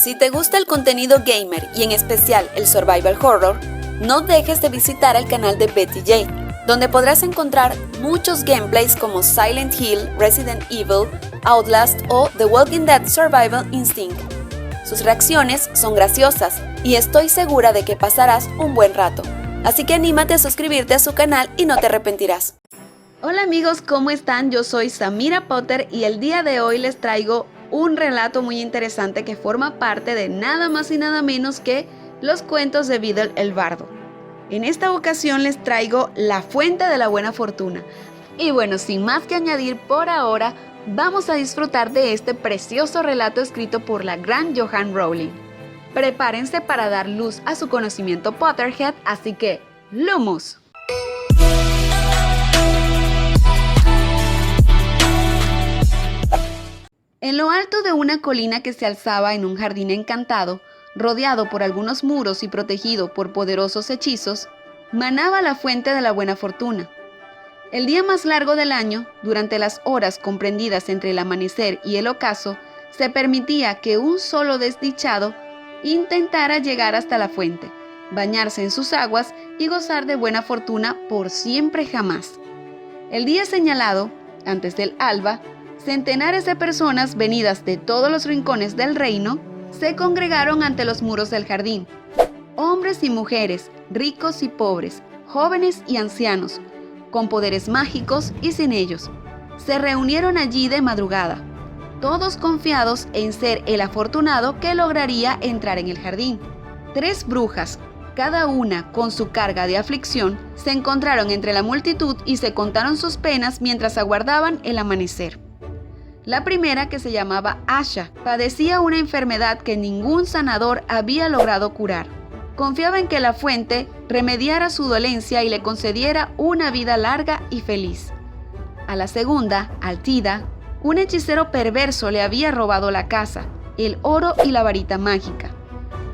Si te gusta el contenido gamer y en especial el survival horror, no dejes de visitar el canal de Betty Jade, donde podrás encontrar muchos gameplays como Silent Hill, Resident Evil, Outlast o The Walking Dead Survival Instinct. Sus reacciones son graciosas y estoy segura de que pasarás un buen rato. Así que anímate a suscribirte a su canal y no te arrepentirás. Hola amigos, ¿cómo están? Yo soy Samira Potter y el día de hoy les traigo un relato muy interesante que forma parte de nada más y nada menos que los cuentos de Vidal el Bardo. En esta ocasión les traigo La Fuente de la Buena Fortuna. Y bueno, sin más que añadir por ahora, vamos a disfrutar de este precioso relato escrito por la gran Joanne Rowling. Prepárense para dar luz a su conocimiento Potterhead, así que ¡Lumos! En lo alto de una colina que se alzaba en un jardín encantado, rodeado por algunos muros y protegido por poderosos hechizos, manaba la fuente de la buena fortuna. El día más largo del año, durante las horas comprendidas entre el amanecer y el ocaso, se permitía que un solo desdichado intentara llegar hasta la fuente, bañarse en sus aguas y gozar de buena fortuna por siempre jamás. El día señalado, antes del alba, centenares de personas venidas de todos los rincones del reino se congregaron ante los muros del jardín. Hombres y mujeres, ricos y pobres, jóvenes y ancianos, con poderes mágicos y sin ellos, se reunieron allí de madrugada, todos confiados en ser el afortunado que lograría entrar en el jardín. 3 brujas, cada una con su carga de aflicción, se encontraron entre la multitud y se contaron sus penas mientras aguardaban el amanecer. La primera, que se llamaba Asha, padecía una enfermedad que ningún sanador había logrado curar. Confiaba en que la fuente remediara su dolencia y le concediera una vida larga y feliz. A la segunda, Altida, un hechicero perverso le había robado la casa, el oro y la varita mágica.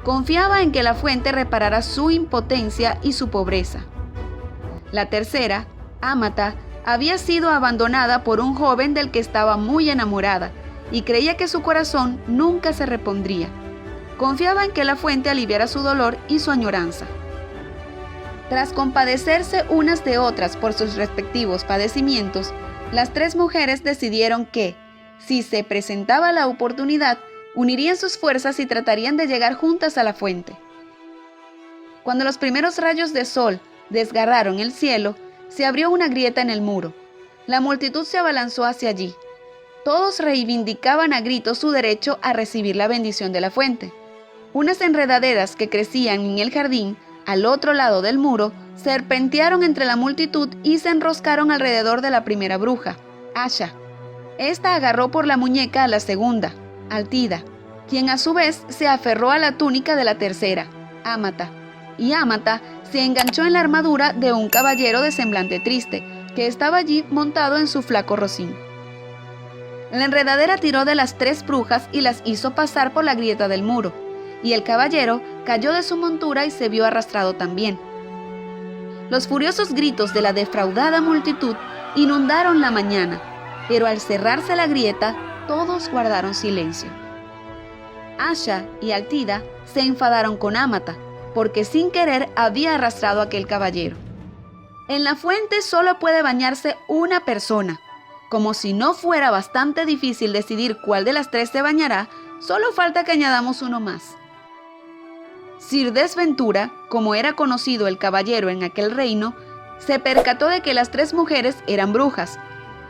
Confiaba en que la fuente reparara su impotencia y su pobreza. La tercera, Amata, había sido abandonada por un joven del que estaba muy enamorada y creía que su corazón nunca se repondría. Confiaba en que la fuente aliviara su dolor y su añoranza. Tras compadecerse unas de otras por sus respectivos padecimientos, las 3 mujeres decidieron que, si se presentaba la oportunidad, unirían sus fuerzas y tratarían de llegar juntas a la fuente. Cuando los primeros rayos de sol desgarraron el cielo, se abrió una grieta en el muro. La multitud se abalanzó hacia allí. Todos reivindicaban a gritos su derecho a recibir la bendición de la fuente. Unas enredaderas que crecían en el jardín, al otro lado del muro, serpentearon entre la multitud y se enroscaron alrededor de la primera bruja, Asha. Esta agarró por la muñeca a la segunda, Altida, quien a su vez se aferró a la túnica de la tercera, Amata. Y Amata se enganchó en la armadura de un caballero de semblante triste, que estaba allí montado en su flaco rocín. La enredadera tiró de las 3 brujas y las hizo pasar por la grieta del muro, y el caballero cayó de su montura y se vio arrastrado también. Los furiosos gritos de la defraudada multitud inundaron la mañana, pero al cerrarse la grieta, todos guardaron silencio. Asha y Altida se enfadaron con Amata, porque sin querer había arrastrado a aquel caballero. En la fuente solo puede bañarse una persona. Como si no fuera bastante difícil decidir cuál de las 3 se bañará, solo falta que añadamos uno más. Sir Desventura, como era conocido el caballero en aquel reino, se percató de que las 3 mujeres eran brujas.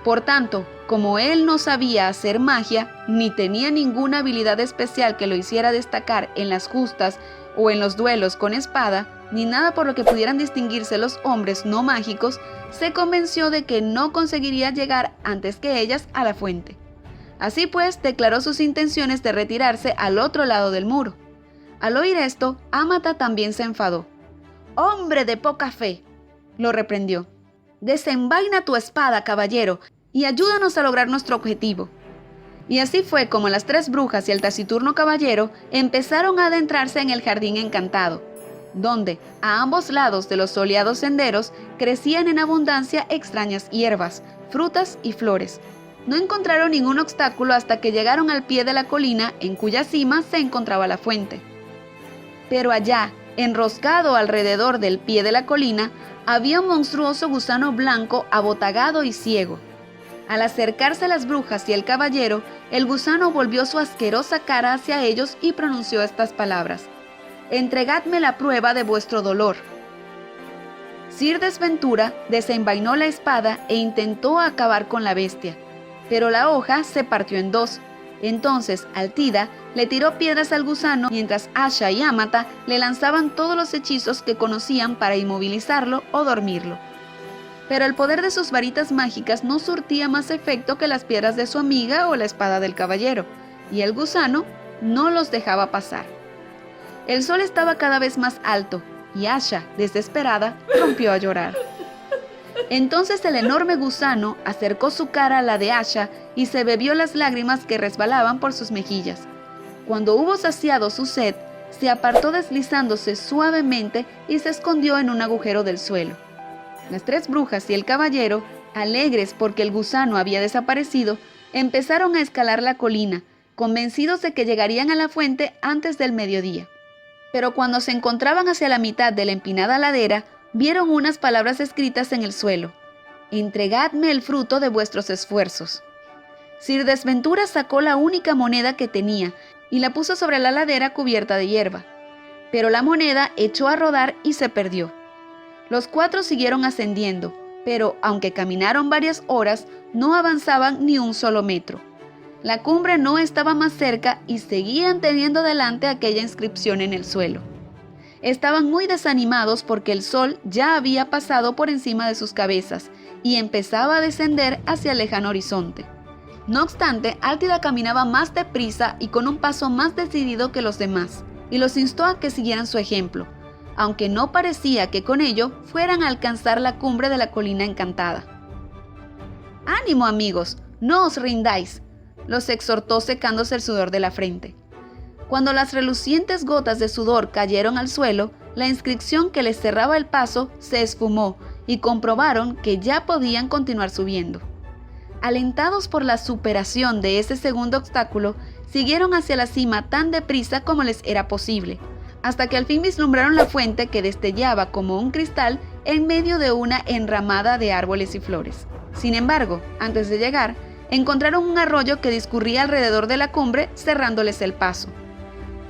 Por tanto, como él no sabía hacer magia, ni tenía ninguna habilidad especial que lo hiciera destacar en las justas o en los duelos con espada, ni nada por lo que pudieran distinguirse los hombres no mágicos, se convenció de que no conseguiría llegar antes que ellas a la fuente. Así pues, declaró sus intenciones de retirarse al otro lado del muro. Al oír esto, Amata también se enfadó. «¡Hombre de poca fe!», lo reprendió. «Desenvaina tu espada, caballero, y ayúdanos a lograr nuestro objetivo». Y así fue como las 3 brujas y el taciturno caballero empezaron a adentrarse en el jardín encantado, donde, a ambos lados de los soleados senderos, crecían en abundancia extrañas hierbas, frutas y flores, No encontraron ningún obstáculo hasta que llegaron al pie de la colina en cuya cima se encontraba la fuente. Pero allá, enroscado alrededor del pie de la colina, había un monstruoso gusano blanco abotagado y ciego. Al acercarse a las brujas y el caballero, el gusano volvió su asquerosa cara hacia ellos y pronunció estas palabras: «Entregadme la prueba de vuestro dolor». Sir Desventura desenvainó la espada e intentó acabar con la bestia, pero la hoja se partió en dos. Entonces Altida le tiró piedras al gusano mientras Asha y Amata le lanzaban todos los hechizos que conocían para inmovilizarlo o dormirlo. Pero el poder de sus varitas mágicas no surtía más efecto que las piedras de su amiga o la espada del caballero, y el gusano no los dejaba pasar. El sol estaba cada vez más alto, y Asha, desesperada, rompió a llorar. Entonces el enorme gusano acercó su cara a la de Asha y se bebió las lágrimas que resbalaban por sus mejillas. Cuando hubo saciado su sed, se apartó deslizándose suavemente y se escondió en un agujero del suelo. Las tres brujas y el caballero, alegres porque el gusano había desaparecido, empezaron a escalar la colina, convencidos de que llegarían a la fuente antes del mediodía. Pero cuando se encontraban hacia la mitad de la empinada ladera, vieron unas palabras escritas en el suelo: «Entregadme el fruto de vuestros esfuerzos». Sir Desventura sacó la única moneda que tenía y la puso sobre la ladera cubierta de hierba. Pero la moneda echó a rodar y se perdió. Los cuatro siguieron ascendiendo, pero aunque caminaron varias horas, no avanzaban ni un solo metro. La cumbre no estaba más cerca y seguían teniendo delante aquella inscripción en el suelo. Estaban muy desanimados porque el sol ya había pasado por encima de sus cabezas y empezaba a descender hacia el lejano horizonte. No obstante, Altida caminaba más deprisa y con un paso más decidido que los demás, y los instó a que siguieran su ejemplo, aunque no parecía que con ello fueran a alcanzar la cumbre de la colina encantada. «¡Ánimo, amigos! ¡No os rindáis!», los exhortó secándose el sudor de la frente. Cuando las relucientes gotas de sudor cayeron al suelo, la inscripción que les cerraba el paso se esfumó y comprobaron que ya podían continuar subiendo. Alentados por la superación de ese segundo obstáculo, siguieron hacia la cima tan deprisa como les era posible, hasta que al fin vislumbraron la fuente que destellaba como un cristal en medio de una enramada de árboles y flores. Sin embargo, antes de llegar, encontraron un arroyo que discurría alrededor de la cumbre, cerrándoles el paso.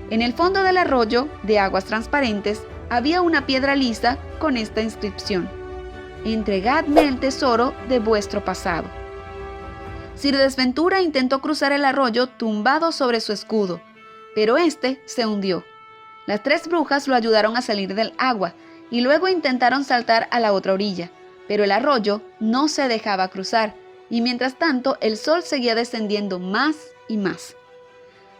En el fondo del arroyo, de aguas transparentes, había una piedra lisa con esta inscripción: «Entregadme el tesoro de vuestro pasado». Sir Desventura intentó cruzar el arroyo tumbado sobre su escudo, pero este se hundió. Las tres brujas lo ayudaron a salir del agua y luego intentaron saltar a la otra orilla, pero el arroyo no se dejaba cruzar, y mientras tanto el sol seguía descendiendo más y más.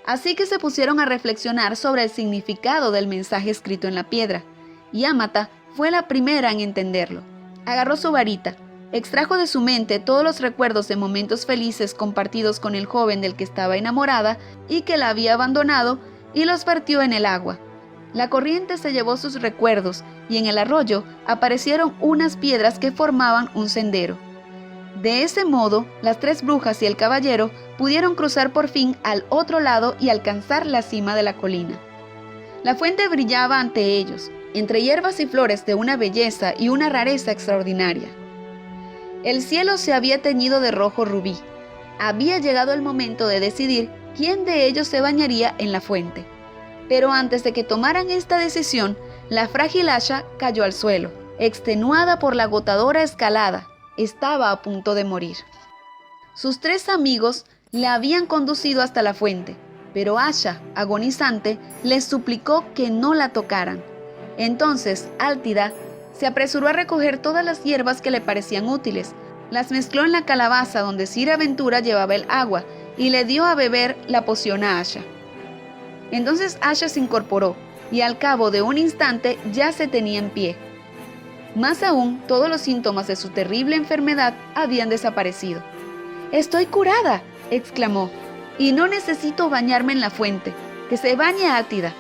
Así que se pusieron a reflexionar sobre el significado del mensaje escrito en la piedra, y Amata fue la primera en entenderlo. Agarró su varita, extrajo de su mente todos los recuerdos de momentos felices compartidos con el joven del que estaba enamorada y que la había abandonado, y los vertió en el agua. La corriente se llevó sus recuerdos y en el arroyo aparecieron unas piedras que formaban un sendero. De ese modo, las tres brujas y el caballero pudieron cruzar por fin al otro lado y alcanzar la cima de la colina. La fuente brillaba ante ellos, entre hierbas y flores de una belleza y una rareza extraordinaria. El cielo se había teñido de rojo rubí. Había llegado el momento de decidir quién de ellos se bañaría en la fuente. Pero antes de que tomaran esta decisión, la frágil Asha cayó al suelo, extenuada por la agotadora escalada. Estaba a punto de morir. Sus tres amigos la habían conducido hasta la fuente, pero Asha, agonizante, les suplicó que no la tocaran. Entonces, Altida se apresuró a recoger todas las hierbas que le parecían útiles, las mezcló en la calabaza donde Sir Aventura llevaba el agua y le dio a beber la poción a Asha. Entonces Asha se incorporó y al cabo de un instante ya se tenía en pie. Más aún, todos los síntomas de su terrible enfermedad habían desaparecido. «¡Estoy curada!», exclamó, «y no necesito bañarme en la fuente. Que se bañe Altida».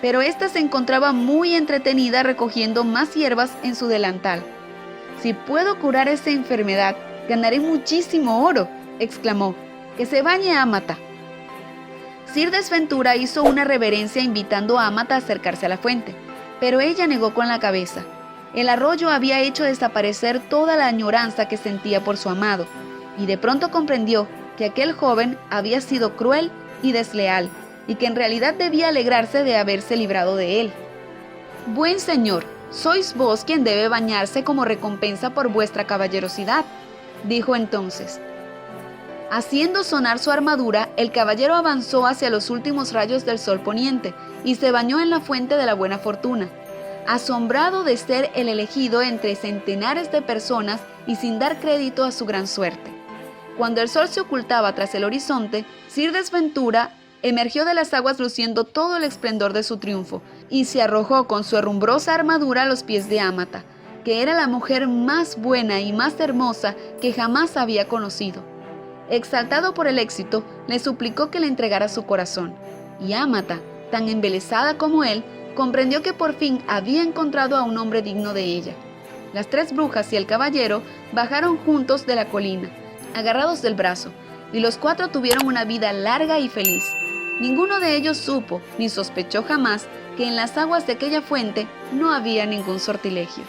Pero ésta se encontraba muy entretenida recogiendo más hierbas en su delantal. «Si puedo curar esa enfermedad, ganaré muchísimo oro», exclamó, «que se bañe Ámata». Sir Desventura hizo una reverencia invitando a Ámata a acercarse a la fuente, pero ella negó con la cabeza. El arroyo había hecho desaparecer toda la añoranza que sentía por su amado, y de pronto comprendió que aquel joven había sido cruel y desleal, y que en realidad debía alegrarse de haberse librado de él. «Buen señor, sois vos quien debe bañarse como recompensa por vuestra caballerosidad», dijo entonces. Haciendo sonar su armadura, el caballero avanzó hacia los últimos rayos del sol poniente y se bañó en la fuente de la buena fortuna, asombrado de ser el elegido entre centenares de personas y sin dar crédito a su gran suerte. Cuando el sol se ocultaba tras el horizonte, Sir Desventura emergió de las aguas luciendo todo el esplendor de su triunfo y se arrojó con su herrumbrosa armadura a los pies de Ámata, que era la mujer más buena y más hermosa que jamás había conocido. Exaltado por el éxito, le suplicó que le entregara su corazón, y Ámata, tan embelesada como él, comprendió que por fin había encontrado a un hombre digno de ella. Las tres brujas y el caballero bajaron juntos de la colina, agarrados del brazo, y los cuatro tuvieron una vida larga y feliz. Ninguno de ellos supo, ni sospechó jamás, que en las aguas de aquella fuente no había ningún sortilegio.